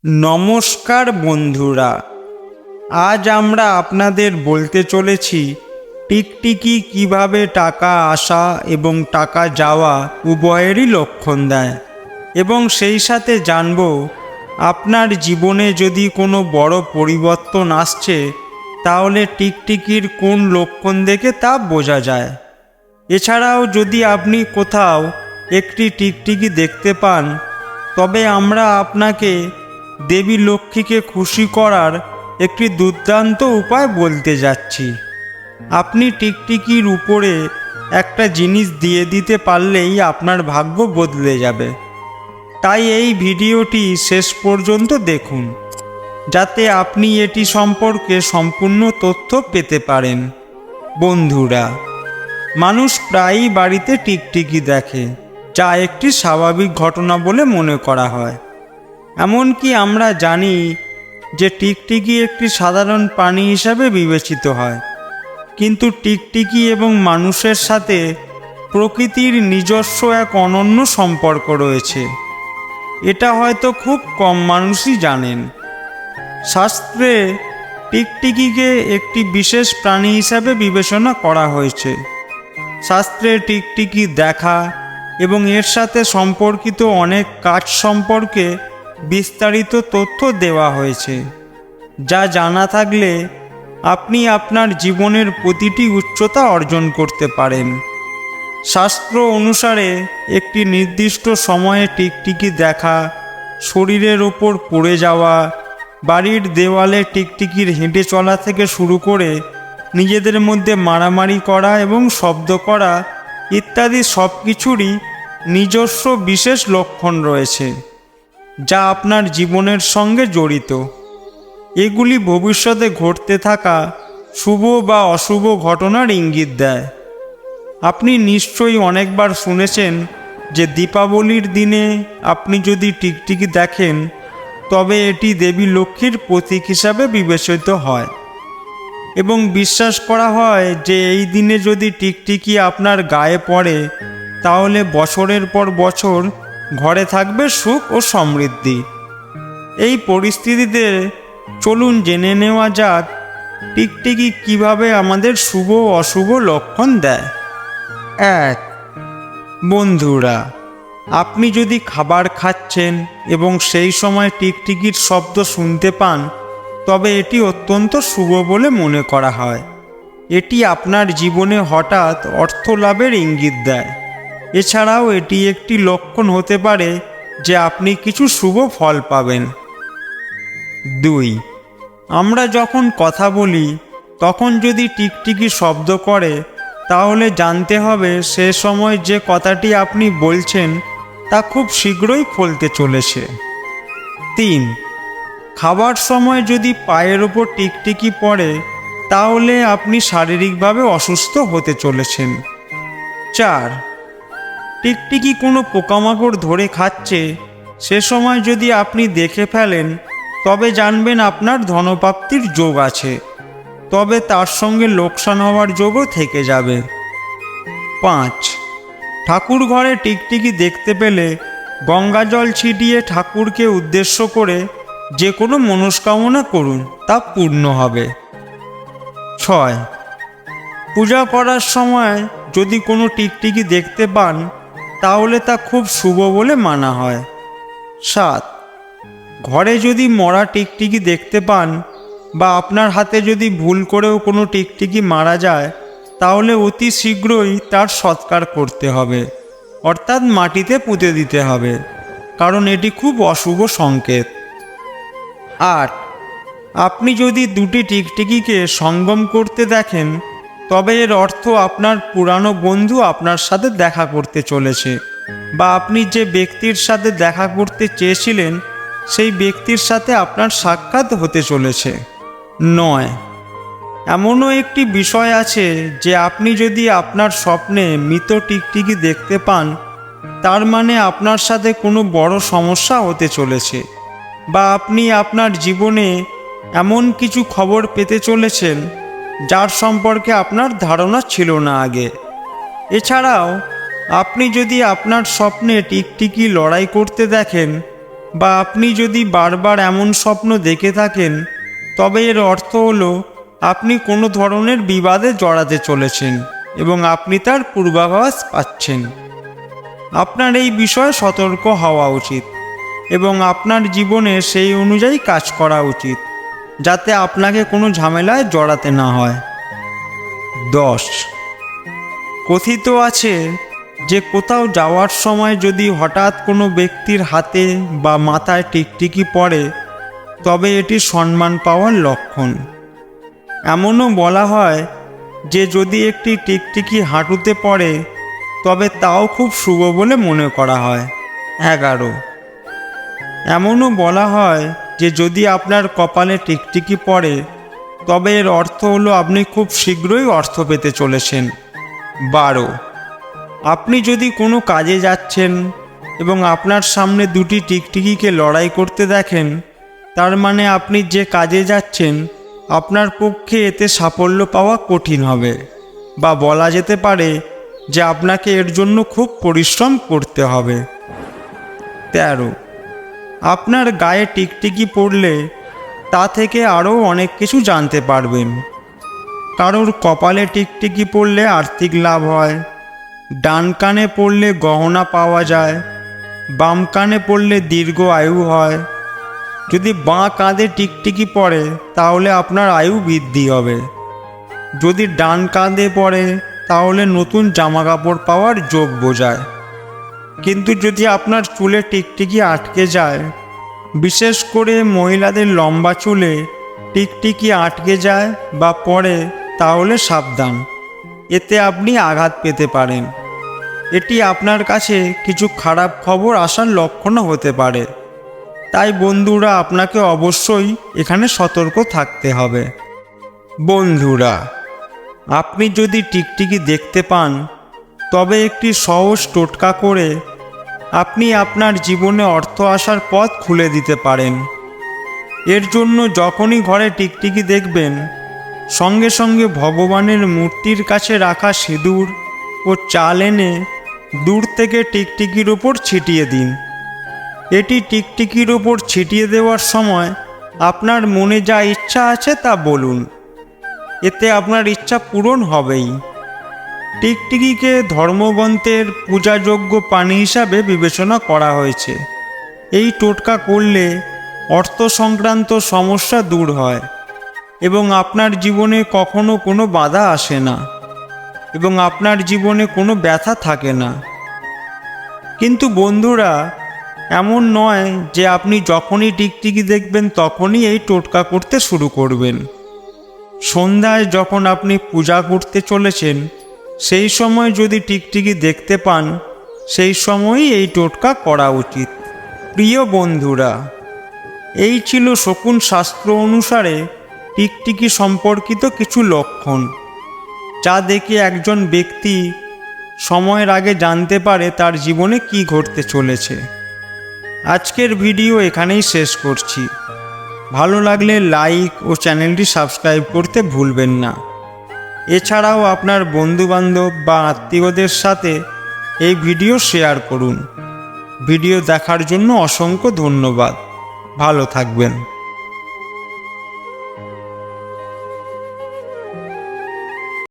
নমস্কার বন্ধুরা, আজ আমরা আপনাদের বলতে চলেছি টিকটিকি কিভাবে টাকা আসা এবং টাকা যাওয়া উভয়েরই লক্ষণ দেয় এবং সেই সাথে জানব আপনার জীবনে যদি কোনো বড় পরিবর্তন আসছে তাহলে টিকটিকির কোন লক্ষণ দেখে তা বোঝা যায়। এছাড়াও যদি আপনি কোথাও একটি টিকটিকি দেখতে পান তবে আমরা আপনাকে দেবী লক্ষ্মীকে খুশি করার একটি দুর্দান্ত উপায় বলতে যাচ্ছি। আপনি টিকটিকির উপরে একটা জিনিস দিয়ে দিতে পারলেই আপনার ভাগ্য বদলে যাবে। তাই এই ভিডিওটি শেষ পর্যন্ত দেখুন যাতে আপনি এটি সম্পর্কে সম্পূর্ণ তথ্য পেতে পারেন। বন্ধুরা, মানুষ প্রায়ই বাড়িতে টিকটিকি দেখে, যা একটি স্বাভাবিক ঘটনা বলে মনে করা হয়। এমনকি আমরা জানি যে টিকটিকি একটি সাধারণ প্রাণী হিসাবে বিবেচিত হয়, কিন্তু টিকটিকি এবং মানুষের সাথে প্রকৃতির নিজস্ব এক অনন্য সম্পর্ক রয়েছে। এটা হয়তো খুব কম মানুষই জানেন। শাস্ত্রে টিকটিকিকে একটি বিশেষ প্রাণী হিসাবে বিবেচনা করা হয়েছে। শাস্ত্রে টিকটিকি দেখা এবং এর সাথে সম্পর্কিত অনেক কাজ সম্পর্কে বিস্তারিত তথ্য দেওয়া হয়েছে, যা জানা থাকলে আপনি আপনার জীবনের প্রতিটি উচ্চতা অর্জন করতে পারেন। শাস্ত্র অনুসারে একটি নির্দিষ্ট সময়ে টিকটিকি দেখা, শরীরের ওপর পড়ে যাওয়া, বাড়ির দেওয়ালে টিকটিকির হেঁটে চলা থেকে শুরু করে নিজেদের মধ্যে মারামারি করা এবং শব্দ করা ইত্যাদি সব কিছুরই নিজস্ব বিশেষ লক্ষণ রয়েছে, যা আপনার জীবনের সঙ্গে জড়িত। এগুলি ভবিষ্যতে ঘটতে থাকা শুভ বা অশুভ ঘটনার ইঙ্গিত দেয়। আপনি নিশ্চয়ই অনেকবার শুনেছেন যে দীপাবলির দিনে আপনি যদি টিকটিকি দেখেন তবে এটি দেবী লক্ষ্মীর প্রতীক হিসাবে বিবেচিত হয় এবং বিশ্বাস করা হয় যে এই দিনে যদি টিকটিকি আপনার গায়ে পড়ে তাহলে বছরের পর বছর ঘরে থাকবে সুখ ও সমৃদ্ধি। এই পরিস্থিতিতে চলুন জেনে নেওয়া যাক টিকটিকি কিভাবে আমাদের শুভ ও অশুভ লক্ষণ দেয়। 1. বন্ধুরা, আপনি যদি খাবার খাচ্ছেন এবং সেই সময় টিকটিকির শব্দ শুনতে পান তবে এটি অত্যন্ত শুভ বলে মনে করা হয়। এটি আপনার জীবনে হঠাৎ অর্থ লাভের ইঙ্গিত দেয়। এছাড়াও এটি একটি লক্ষণ হতে পারে যে আপনি কিছু শুভ ফল পাবেন। 2. আমরা যখন কথা বলি তখন যদি টিকটিকি শব্দ করে তাহলে জানতে হবে সে সময় যে কথাটি আপনি বলছেন তা খুব শীঘ্রই ফলতে চলেছে। 3. খাবার সময় যদি পায়ের ওপর টিকটিকি পড়ে তাহলে আপনি শারীরিকভাবে অসুস্থ হতে চলেছেন। 4. টিকটিকি কোনো পোকামাকড় ধরে খাচ্ছে সে সময় যদি আপনি দেখে ফেলেন তবে জানবেন আপনার ধনপ্রাপ্তির যোগ আছে, তবে তার সঙ্গে লোকসান হওয়ার যোগও থেকে যাবে। 5. ঠাকুর ঘরে টিকটিকি দেখতে পেলে গঙ্গা জল ছিটিয়ে ঠাকুরকে উদ্দেশ্য করে যে কোনো মনস্কামনা করুন, তা পূর্ণ হবে। 6. পূজা করার সময় যদি কোনো টিকটিকি দেখতে পান তাহলে তা খুব শুভ বলে মানা হয়। 7. ঘরে যদি মরা টিকটিকি দেখতে পান বা আপনার হাতে যদি ভুল করেও কোনো টিকটিকি মারা যায় তাহলে অতি শীঘ্রই তার সৎকার করতে হবে, অর্থাৎ মাটিতে পুঁতে দিতে হবে, কারণ এটি খুব অশুভ সংকেত। 8. আপনি যদি দুটি টিকটিকিকে সঙ্গম করতে দেখেন তবে এর অর্থ আপনার পুরানো বন্ধু আপনার সাথে দেখা করতে চলেছে বা আপনি যে ব্যক্তির সাথে দেখা করতে চেয়েছিলেন সেই ব্যক্তির সাথে আপনার সাক্ষাৎ হতে চলেছে। 9. এমনও একটি বিষয় আছে যে আপনি যদি আপনার স্বপ্নে মৃত টিকটিকি দেখতে পান তার মানে আপনার সাথে কোনো বড় সমস্যা হতে চলেছে বা আপনি আপনার জীবনে এমন কিছু খবর পেতে চলেছেন যার সম্পর্কে আপনার ধারণা ছিল না আগে। এছাড়াও আপনি যদি আপনার স্বপ্নে টিকটিকি লড়াই করতে দেখেন বা আপনি যদি বারবার এমন স্বপ্ন দেখে থাকেন, তবে এর অর্থ হলো আপনি কোনো ধরনের বিবাদে জড়াতে চলেছেন এবং আপনি তার পূর্বাভাস পাচ্ছেন। আপনার এই বিষয়ে সতর্ক হওয়া উচিত এবং আপনার জীবনে সেই অনুযায়ী কাজ করা উচিত, যাতে আপনাকে কোনো ঝামেলায় জড়াতে না হয়। 10. কথিত আছে যে কোথাও যাওয়ার সময় যদি হঠাৎ কোনো ব্যক্তির হাতে বা মাথায় টিকটিকি পড়ে, তবে এটি সম্মান পাওয়ার লক্ষণ। এমনও বলা হয় যে যদি একটি টিকটিকি হাঁটুতে পড়ে, তবে তাও খুব শুভ বলে মনে করা হয়। 11. এমনও বলা হয় যে যদি আপনার কপালে টিকটিকি পড়ে, তবে এর অর্থ হলো আপনি খুব শীঘ্রই অর্থ পেতে চলেছেন। 12. আপনি যদি কোনো কাজে যাচ্ছেন এবং আপনার সামনে দুটি টিকটিকিকে লড়াই করতে দেখেন, তার মানে আপনি যে কাজে যাচ্ছেন আপনার পক্ষে এতে সাফল্য পাওয়া কঠিন হবে, বা বলা যেতে পারে যে আপনাকে এর জন্য খুব পরিশ্রম করতে হবে। 13. আপনার গায়ে টিকটিকি পড়লে তা থেকে আরও অনেক কিছু জানতে পারবেন। কারোর কপালে টিকটিকি পড়লে আর্থিক লাভ হয়, ডান কানে পড়লে গহনা পাওয়া যায়, বাম কানে পড়লে দীর্ঘ আয়ু হয়। যদি বাঁ কাঁধে টিকটিকি পড়ে তাহলে আপনার আয়ু বৃদ্ধি হবে। যদি ডান কাঁধে পড়ে তাহলে নতুন জামাকাপড় পাওয়ার যোগ বোঝায়। কিন্তু যদি আপনার চুলে টিকটিকি আটকে যায়, বিশেষ করে মহিলাদের লম্বা চুলে টিকটিকি আটকে যায় বা পড়ে, তাহলে সাবধান, এতে আপনি আঘাত পেতে পারেন। এটি আপনার কাছে কিছু খারাপ খবর আসার লক্ষণও হতে পারে। তাই বন্ধুরা, আপনাকে অবশ্যই এখানে সতর্ক থাকতে হবে। বন্ধুরা, আপনি যদি টিকটিকি দেখতে পান, তবে একটি সহজ টোটকা করে আপনি আপনার জীবনে অর্থ আসার পথ খুলে দিতে পারেন। এর জন্য যখনই ঘরে টিকটিকি দেখবেন, সঙ্গে সঙ্গে ভগবানের মূর্তির কাছে রাখা সিঁদুর ও চাল এনে দূর থেকে টিকটিকির ওপর ছিটিয়ে দিন। এটি টিকটিকির ওপর ছিটিয়ে দেওয়ার সময় আপনার মনে যা ইচ্ছা আছে তা বলুন, এতে আপনার ইচ্ছা পূরণ হবেই। টিকটিকিকে ধর্মগ্রন্থের পূজাযোগ্য পানি হিসাবে বিবেচনা করা হয়েছে। এই টোটকা করলে অর্থ সংক্রান্ত সমস্যা দূর হয় এবং আপনার জীবনে কখনো কোনো বাধা আসে না এবং আপনার জীবনে কোনো ব্যথা থাকে না। কিন্তু বন্ধুরা, এমন নয় যে আপনি যখনই টিকটিকি দেখবেন তখনই এই টোটকা করতে শুরু করবেন। সন্ধ্যায় যখন আপনি পূজা করতে চলেছেন, সেই সময় যদি টিকটিকি দেখতে পান, সেই সময়ই এই টোটকা করা উচিত। প্রিয় বন্ধুরা, এই ছিল শকুন শাস্ত্র অনুসারে টিকটিকি সম্পর্কিত কিছু লক্ষণ, যা দেখে একজন ব্যক্তি সময়ের আগে জানতে পারে তার জীবনে কি ঘটতে চলেছে। আজকের ভিডিও এখানেই শেষ করছি। ভালো লাগলে লাইক ও চ্যানেলটি সাবস্ক্রাইব করতে ভুলবেন না। এছাড়াও আপনার বন্ধুবান্ধব বা আত্মীয়দের সাথে এই ভিডিও শেয়ার করুন। ভিডিও দেখার জন্য অসংখ্য ধন্যবাদ। ভালো থাকবেন।